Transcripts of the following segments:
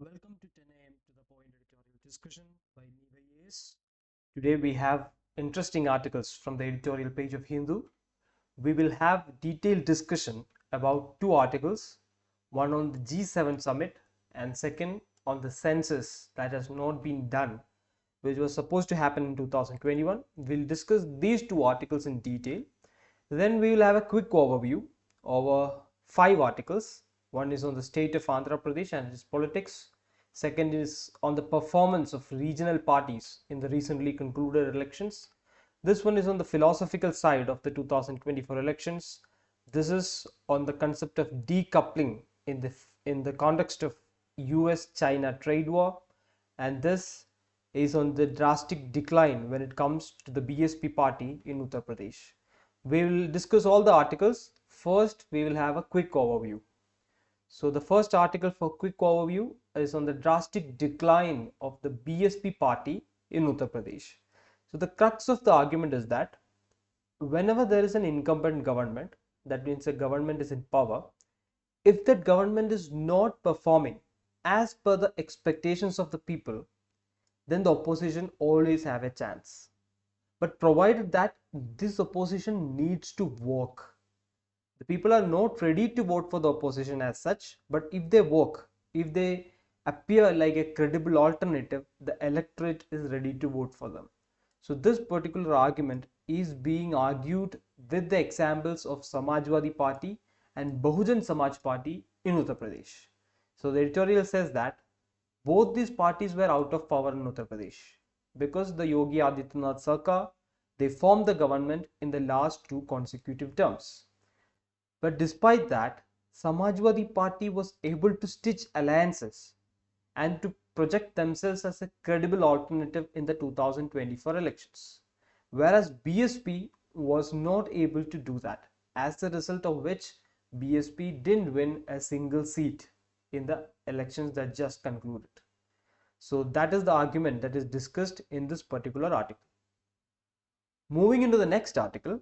Welcome to 10 a.m. to the point editorial discussion by me, YS. Today we have interesting articles from the editorial page of Hindu. We will have detailed discussion about two articles, one on the G7 summit and second on the census that has not been done, which was supposed to happen in 2021. We'll discuss these two articles in detail. Then we will have a quick overview over 5 articles. One is on the state of Andhra Pradesh and its politics. Second is on the performance of regional parties in the recently concluded elections. This one is on the philosophical side of the 2024 elections. This is on the concept of decoupling in the context of US-China trade war, and this is on the drastic decline when it comes to the BSP party in Uttar Pradesh. We will discuss all the articles. First, we will have a quick overview. So the first article for quick overview is on the drastic decline of the BSP party in Uttar Pradesh. So the crux of the argument is that whenever there is an incumbent government, that means a government is in power, if that government is not performing as per the expectations of the people, then the opposition always have a chance. But provided that this opposition needs to work. The people are not ready to vote for the opposition as such, but if they work, if they appear like a credible alternative, the electorate is ready to vote for them. So this particular argument is being argued with the examples of Samajwadi Party and Bahujan Samaj Party in Uttar Pradesh. So the editorial says that both these parties were out of power in Uttar Pradesh because the Yogi Adityanath Sarkar, they formed the government in the last 2 consecutive terms. But despite that, Samajwadi Party was able to stitch alliances and to project themselves as a credible alternative in the 2024 elections. Whereas BSP was not able to do that, as a result of which BSP didn't win a single seat in the elections that just concluded. So that is the argument that is discussed in this particular article. Moving into the next article,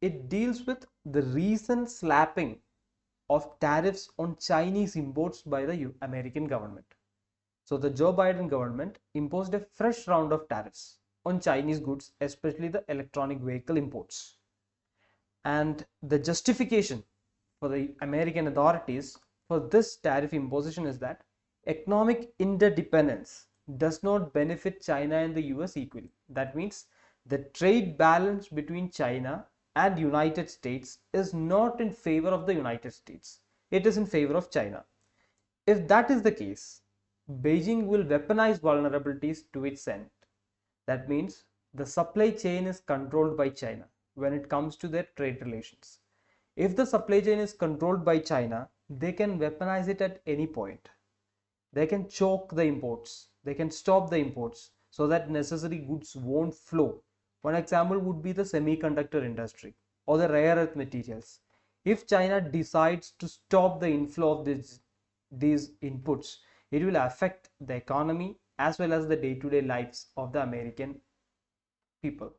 it deals with the recent slapping of tariffs on Chinese imports by the American government. So the Joe Biden government imposed a fresh round of tariffs on Chinese goods, especially the electronic vehicle imports. And the justification for the American authorities for this tariff imposition is that economic interdependence does not benefit China and the US equally. That means the trade balance between China and United States is not in favor of the United States. It is in favor of China. If that is the case, Beijing will weaponize vulnerabilities to its end. That means the supply chain is controlled by China when it comes to their trade relations. If the supply chain is controlled by China, they can weaponize it at any point. They can choke the imports. They can stop the imports so that necessary goods won't flow. One example would be the semiconductor industry or the rare earth materials. If China decides to stop the inflow of these inputs, it will affect the economy as well as the day-to-day lives of the American people.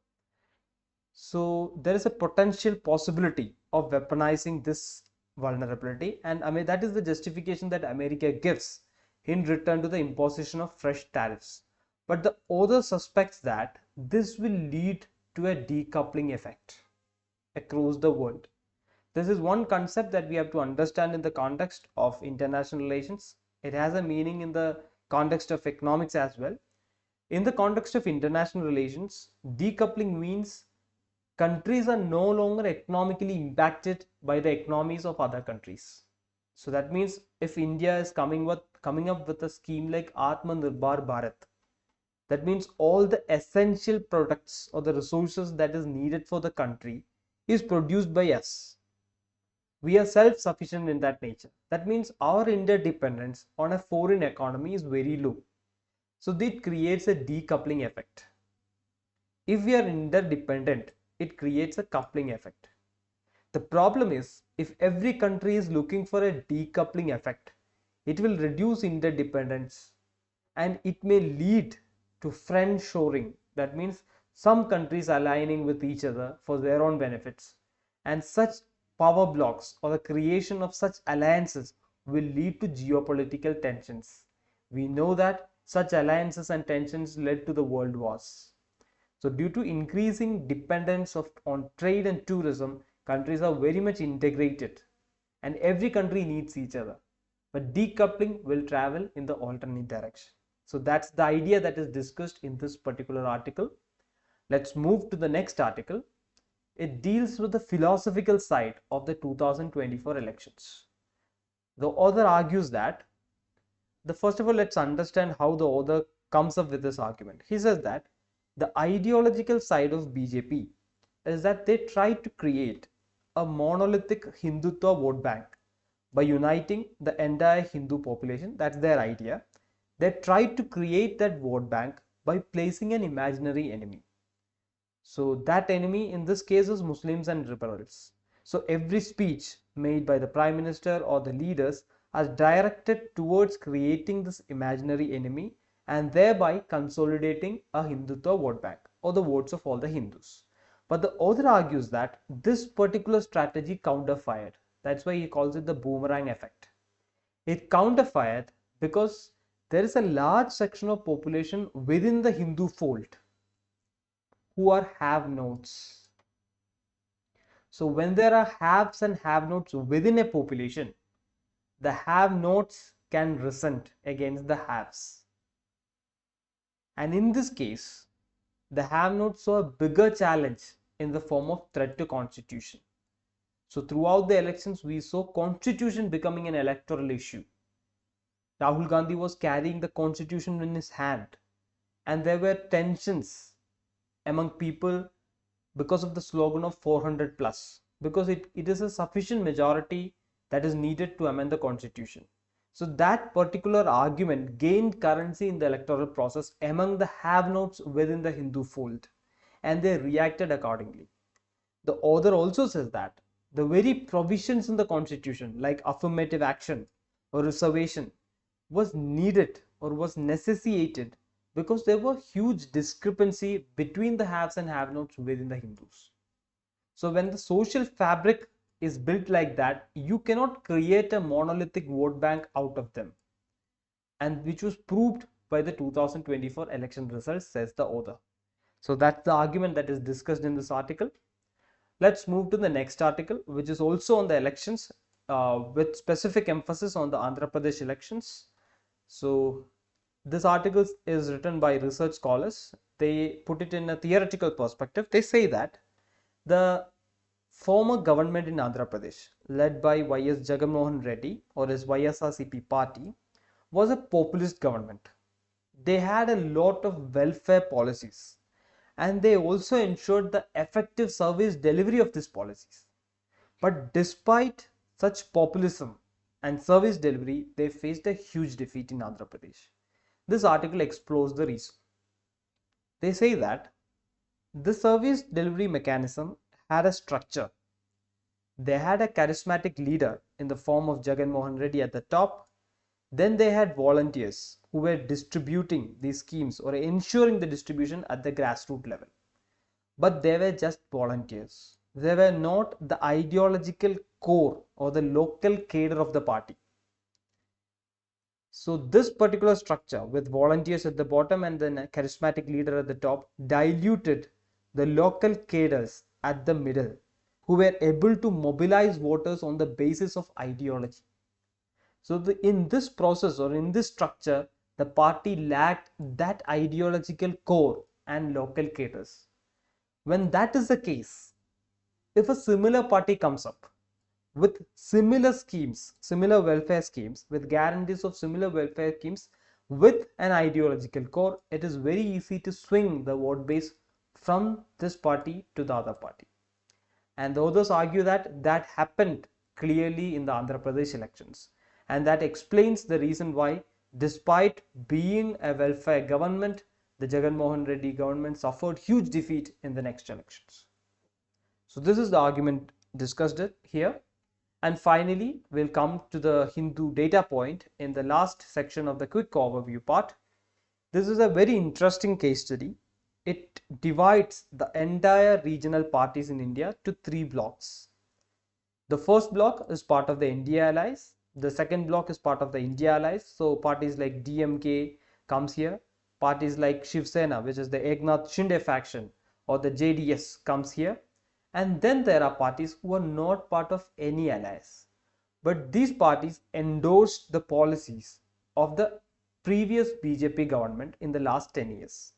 So there is a potential possibility of weaponizing this vulnerability, and that is the justification that America gives in return to the imposition of fresh tariffs. But the author suspects that this will lead to a decoupling effect across the world. This is one concept that we have to understand in the context of international relations. It has a meaning in the context of economics as well. In the context of international relations, decoupling means countries are no longer economically impacted by the economies of other countries. So that means if India is coming up with a scheme like Atmanirbhar Bharat, that means all the essential products or the resources that is needed for the country is produced by us. We are self-sufficient in that nature. That means our interdependence on a foreign economy is very low. So that creates a decoupling effect. If we are interdependent, it creates a coupling effect. The problem is, if every country is looking for a decoupling effect, it will reduce interdependence and it may lead to friend shoring. That means some countries aligning with each other for their own benefits, and such power blocks or the creation of such alliances will lead to geopolitical tensions, We know that such alliances and tensions led to the world wars. So due to increasing dependence on trade and tourism, countries are very much integrated and every country needs each other. But decoupling will travel in the alternate direction. So that's the idea that is discussed in this particular article. Let's move to the next article. It deals with the philosophical side of the 2024 elections. The author argues that, first of all, let's understand how the author comes up with this argument. He says that the ideological side of BJP is that they try to create a monolithic Hindutva vote bank by uniting the entire Hindu population. That's their idea. They try to create that vote bank by placing an imaginary enemy. So that enemy in this case is Muslims and liberals. So every speech made by the Prime Minister or the leaders are directed towards creating this imaginary enemy and thereby consolidating a Hindutva vote bank or the votes of all the Hindus. But the author argues that this particular strategy counterfired. That's why he calls it the boomerang effect. It counterfired because there is a large section of population within the Hindu fold who are have-notes. So when there are haves and have-notes within a population, the have-notes can resent against the haves. And in this case, the have-notes saw a bigger challenge in the form of threat to constitution. So throughout the elections, we saw constitution becoming an electoral issue. Rahul Gandhi was carrying the constitution in his hand, and there were tensions among people because of the slogan of 400 plus, because it is a sufficient majority that is needed to amend the constitution. So that particular argument gained currency in the electoral process among the have-nots within the Hindu fold, and they reacted accordingly. The author also says that the very provisions in the constitution like affirmative action or reservation was needed or was necessitated because there were huge discrepancy between the haves and have-nots within the Hindus. So when the social fabric is built like that, you cannot create a monolithic vote bank out of them, and which was proved by the 2024 election results, says the author. So that's the argument that is discussed in this article. Let's move to the next article, which is also on the elections with specific emphasis on the Andhra Pradesh elections. So this article is written by research scholars. They put it in a theoretical perspective. They say that the former government in Andhra Pradesh, led by Y.S. Jagannath Reddy or his YSRCP party, was a populist government. They had a lot of welfare policies, and they also ensured the effective service delivery of these policies. But despite such populism and service delivery, they faced a huge defeat in Andhra Pradesh. This article explores the reason. They say that the service delivery mechanism had a structure. They had a charismatic leader in the form of Jagan Mohan Reddy at the top. Then they had volunteers who were distributing these schemes or ensuring the distribution at the grassroots level. But they were just volunteers. They were not the ideological core or the local cadre of the party. So this particular structure with volunteers at the bottom and then a charismatic leader at the top diluted the local cadres at the middle, who were able to mobilize voters on the basis of ideology. So in this process or in this structure, the party lacked that ideological core and local cadres. When that is the case, if a similar party comes up with similar schemes, similar welfare schemes, with guarantees of similar welfare schemes with an ideological core, it is very easy to swing the vote base from this party to the other party. And the others argue that that happened clearly in the Andhra Pradesh elections. And that explains the reason why, despite being a welfare government, the Jagan Mohan Reddy government suffered huge defeat in the next elections. So this is the argument discussed here. And finally, we'll come to the Hindu data point in the last section of the quick overview part. This is a very interesting case study. It divides the entire regional parties in India to 3 blocks. The first block is part of the NDA allies. The second block is part of the India allies. So parties like DMK comes here. Parties like Shiv Sena, which is the Eknath Shinde faction, or the JDS comes here. And then there are parties who are not part of any allies. But these parties endorsed the policies of the previous BJP government in the last 10 years.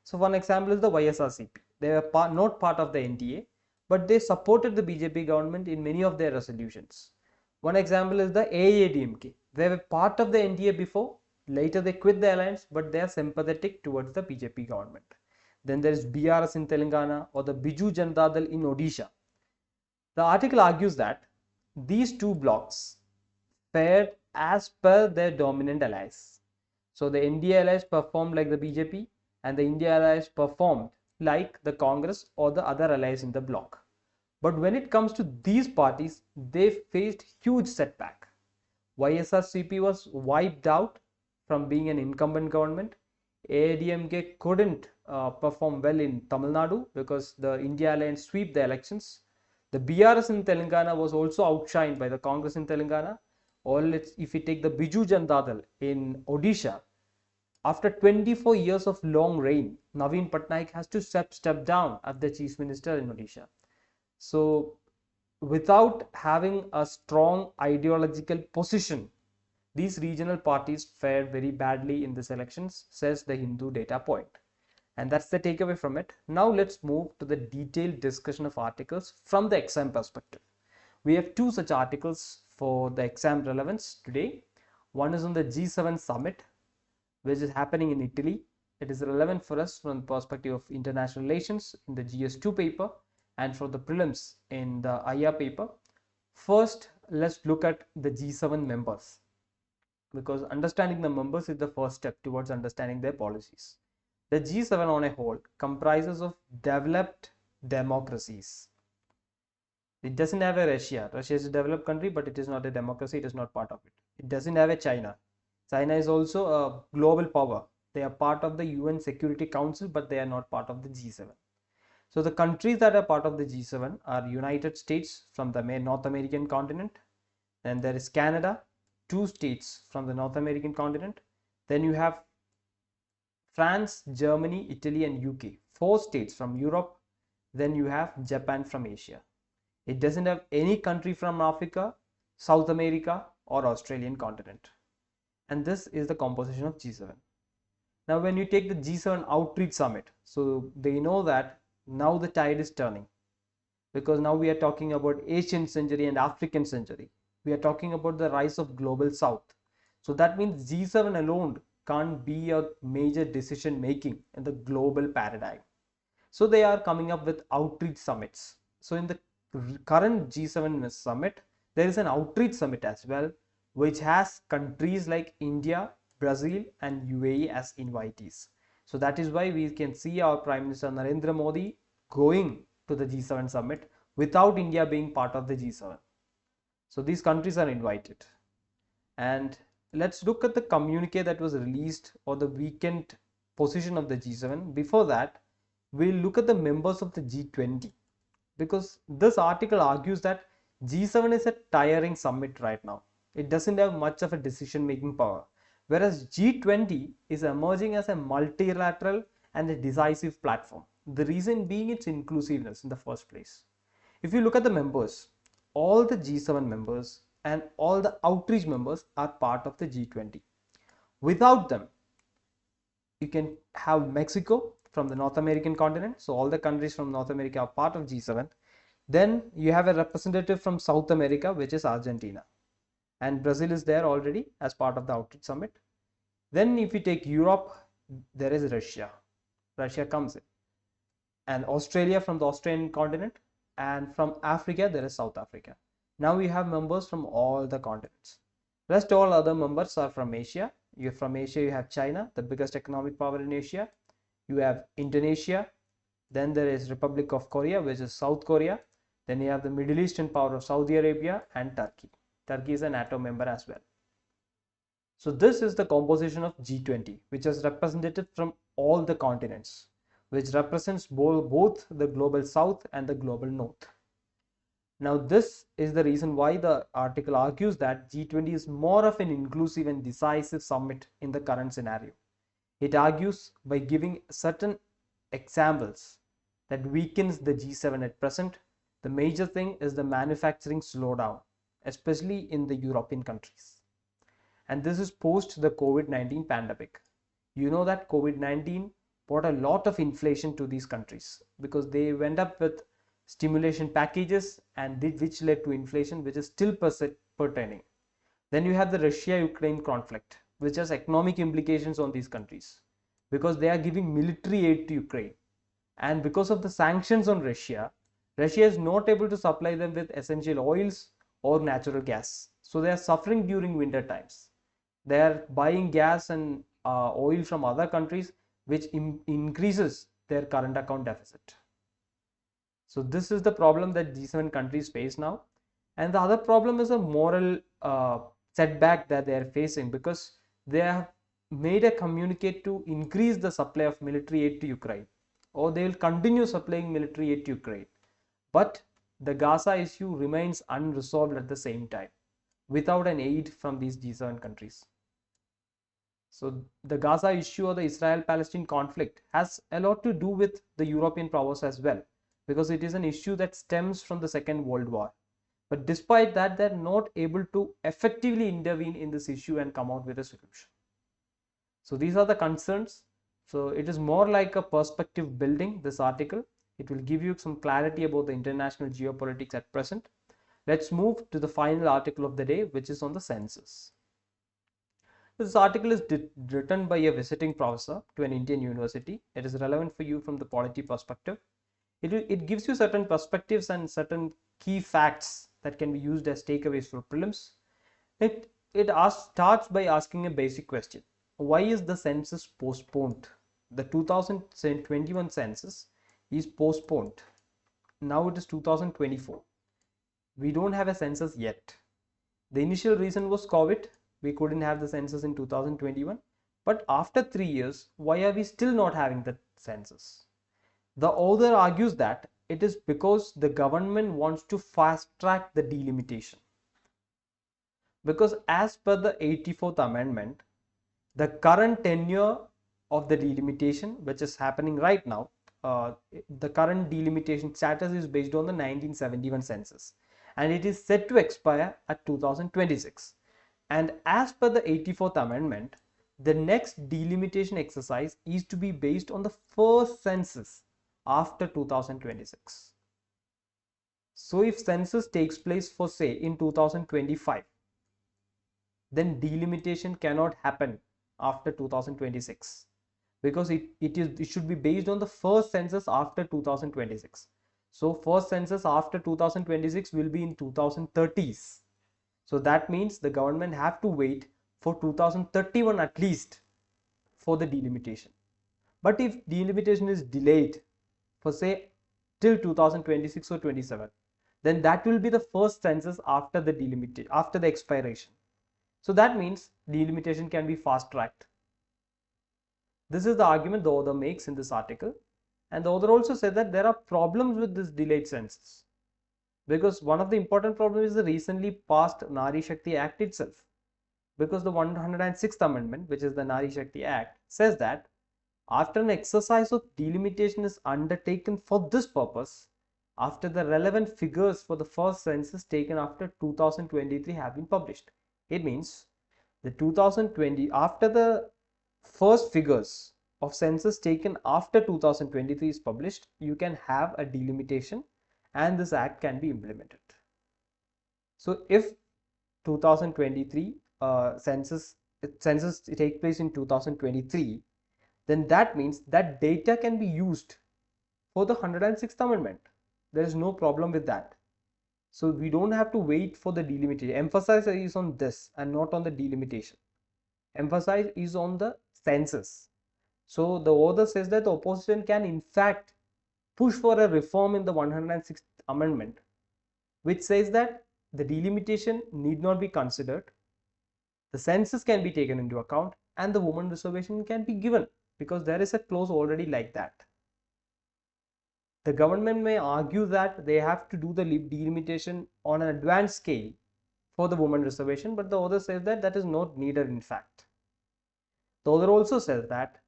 So one example is the YSRCP. They were not part of the NDA, but they supported the BJP government in many of their resolutions. One example is the AADMK. They were part of the NDA before, later they quit the alliance, but they are sympathetic towards the BJP government. Then there is BRS in Telangana or the Biju Janata Dal in Odisha. The article argues that these two blocks fared as per their dominant allies. So the NDA allies performed like the BJP and the India allies performed like the Congress or the other allies in the bloc. But when it comes to these parties, they faced huge setback. YSRCP was wiped out from being an incumbent government. AADMK couldn't perform well in Tamil Nadu because the India alliance swept the elections. The BRS in Telangana was also outshined by the Congress in Telangana. Or if we take the Biju Janata Dal in Odisha, after 24 years of long reign, Naveen Patnaik has to step down as the chief minister in Odisha. So without having a strong ideological position, these regional parties fared very badly in these elections, says the Hindu data point. And that's the takeaway from it. Now let's move to the detailed discussion of articles from the exam perspective. We have two such articles for the exam relevance today. One is on the G7 summit, which is happening in Italy. It is relevant for us from the perspective of international relations in the GS2 paper and for the prelims in the IR paper. First, let's look at the G7 members, because understanding the members is the first step towards understanding their policies. The G7 on a whole comprises of developed democracies. It doesn't have a Russia. Russia is a developed country, but it is not a democracy. It is not part of it. It doesn't have a China. China is also a global power. They are part of the UN Security Council, but they are not part of the G7. So the countries that are part of the G7 are United States from the North American continent. Then there is Canada, 2 states from the North American continent. Then you have France, Germany, Italy and UK, 4 states from Europe. Then you have Japan from Asia. It doesn't have any country from Africa, South America or Australian continent. And this is the composition of G7. Now when you take the G7 outreach summit, so they know that now the tide is turning, because now we are talking about Asian century and African century. We are talking about the rise of global South. So that means G7 alone can't be a major decision making in the global paradigm. So they are coming up with outreach summits. So in the current G7 summit, there is an outreach summit as well, which has countries like India, Brazil and UAE as invitees. So that is why we can see our Prime Minister Narendra Modi going to the G7 summit without India being part of the G7. So these countries are invited. And let's look at the communique that was released, or the weekend position of the G7. Before that, we'll look at the members of the G20, because this article argues that G7 is a tiring summit right now. It doesn't have much of a decision making power, whereas G20 is emerging as a multilateral and a decisive platform. The reason being its inclusiveness in the first place. If you look at the members, all the G7 members and all the outreach members are part of the G20. Without them, you can have Mexico from the North American continent. So all the countries from North America are part of G7. Then you have a representative from South America, which is Argentina. And Brazil is there already as part of the outreach summit. Then if you take Europe, there is Russia. Russia comes in. And Australia from the Australian continent. And from Africa, there is South Africa. Now we have members from all the continents. Rest all other members are from Asia. From Asia, you have China, the biggest economic power in Asia. You have Indonesia. Then there is Republic of Korea, which is South Korea. Then you have the Middle Eastern power of Saudi Arabia and Turkey. Turkey is a NATO member as well. So this is the composition of G20, which is represented from all the continents, which represents both the global South and the global North. Now, this is the reason why the article argues that G20 is more of an inclusive and decisive summit in the current scenario. It argues by giving certain examples that weakens the G7 at present. The major thing is the manufacturing slowdown, especially in the European countries. And this is post the COVID-19 pandemic. You know that COVID-19 brought a lot of inflation to these countries because they went up with stimulation packages and which led to inflation, which is still pertaining. Then you have the Russia-Ukraine conflict, which has economic implications on these countries because they are giving military aid to Ukraine. And because of the sanctions on Russia, Russia is not able to supply them with essential oils or natural gas. So they are suffering during winter times. They are buying gas and oil from other countries, which increases their current account deficit. So this is the problem that G7 countries face now. And the other problem is a moral setback that they are facing because they have made a communique to increase the supply of military aid to Ukraine, or they will continue supplying military aid to Ukraine. But the Gaza issue remains unresolved at the same time without an aid from these G7 countries. So the Gaza issue or the Israel-Palestine conflict has a lot to do with the European powers as well, because it is an issue that stems from the Second World War. But despite that, they're not able to effectively intervene in this issue and come out with a solution. So these are the concerns. So it is more like a perspective building, this article. It will give you some clarity about the international geopolitics at present. Let's move to the final article of the day, which is on the census. This article is written by a visiting professor to an Indian university. It is relevant for you from the polity perspective. It gives you certain perspectives and certain key facts that can be used as takeaways for prelims. It starts by asking a basic question. Why is the census postponed? The 2021 census is postponed. Now it is 2024. We don't have a census yet. The initial reason was COVID. We couldn't have the census in 2021. But after 3 years, why are we still not having the census? The author argues that it is because the government wants to fast track the delimitation. Because as per the 84th Amendment, the current tenure of the delimitation, which is happening right now, the current delimitation status is based on the 1971 census, and it is set to expire at 2026. And as per the 84th Amendment, the next delimitation exercise is to be based on the first census after 2026. So if census takes place for say in 2025, then delimitation cannot happen after 2026 because it should be based on the first census after 2026. So first census after 2026 will be in 2030s. So that means the government have to wait for 2031 at least for the delimitation. But if delimitation is delayed for say till 2026 or 27, then that will be the first census after the delimitation, after the expiration. So that means delimitation can be fast tracked. This is the argument the author makes in this article, and the author also said that there are problems with this delayed census. Because one of the important problems is the recently passed Nari Shakti Act itself. Because the 106th Amendment, which is the Nari Shakti Act, says that after an exercise of delimitation is undertaken for this purpose, after the relevant figures for the first census taken after 2023 have been published. It means the 2020, after the first figures of census taken after 2023 is published, you can have a delimitation and this act can be implemented. So if 2023 census take place in 2023, then that means that data can be used for the 106th Amendment. There is no problem with that. So we don't have to wait for the delimitation. Emphasis is on this and not on the delimitation. Emphasis is on the census. So the author says that the opposition can in fact push for a reform in the 106th Amendment, which says that the delimitation need not be considered, the census can be taken into account, and the women reservation can be given because there is a clause already like that. The government may argue that they have to do the delimitation on an advanced scale for the women reservation, but the author says that that is not needed in fact. The author also says that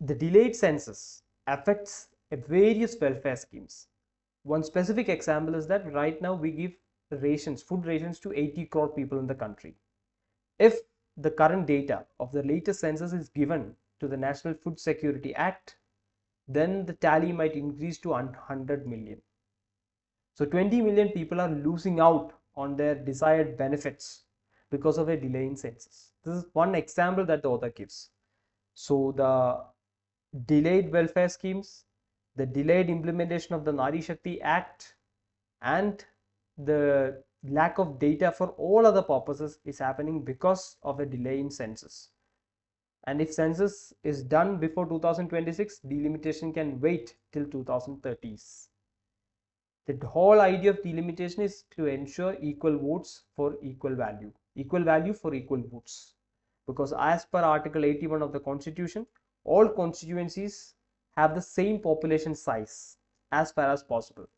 the delayed census affects various welfare schemes. One specific example is that right now we give rations, food rations to 80 crore people in the country. If the current data of the latest census is given to the National Food Security Act, then the tally might increase to 100 million. So 20 million people are losing out on their desired benefits because of a delay in census. This is one example that the author gives. So the delayed welfare schemes, the delayed implementation of the Nari Shakti Act, and the lack of data for all other purposes is happening because of a delay in census. And if census is done before 2026, delimitation can wait till 2030s. The whole idea of delimitation is to ensure equal votes for equal value for equal votes. Because as per Article 81 of the Constitution, all constituencies have the same population size as far as possible.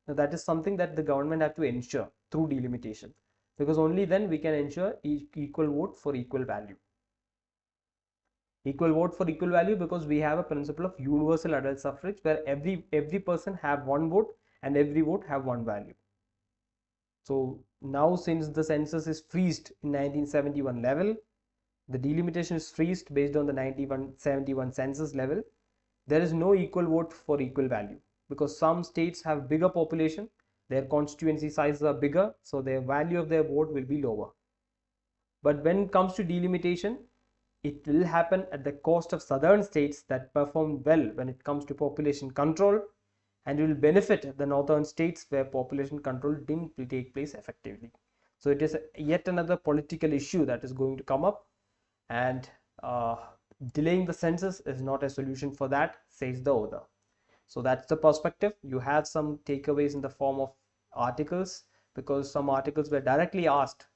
Now that is something that the government have to ensure through delimitation, because only then we can ensure equal vote for equal value. Equal vote for equal value because we have a principle of universal adult suffrage where every person have one vote and every vote have one value. So now since the census is freezed in 1971 level, the delimitation is freezed based on the 1971 census level, there is no equal vote for equal value because some states have bigger population, their constituency sizes are bigger, so their value of their vote will be lower. But when it comes to delimitation, it will happen at the cost of southern states that perform well when it comes to population control, and will benefit the northern states where population control didn't take place effectively. So it is yet another political issue that is going to come up, and delaying the census is not a solution for that, says the author. So that's the perspective. You have some takeaways in the form of articles, because some articles were directly asked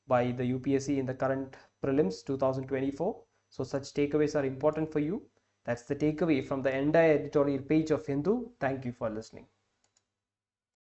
by the UPSC in the current prelims 2024. So such takeaways are important for you. That's the takeaway from the entire editorial page of Hindu. Thank you for listening.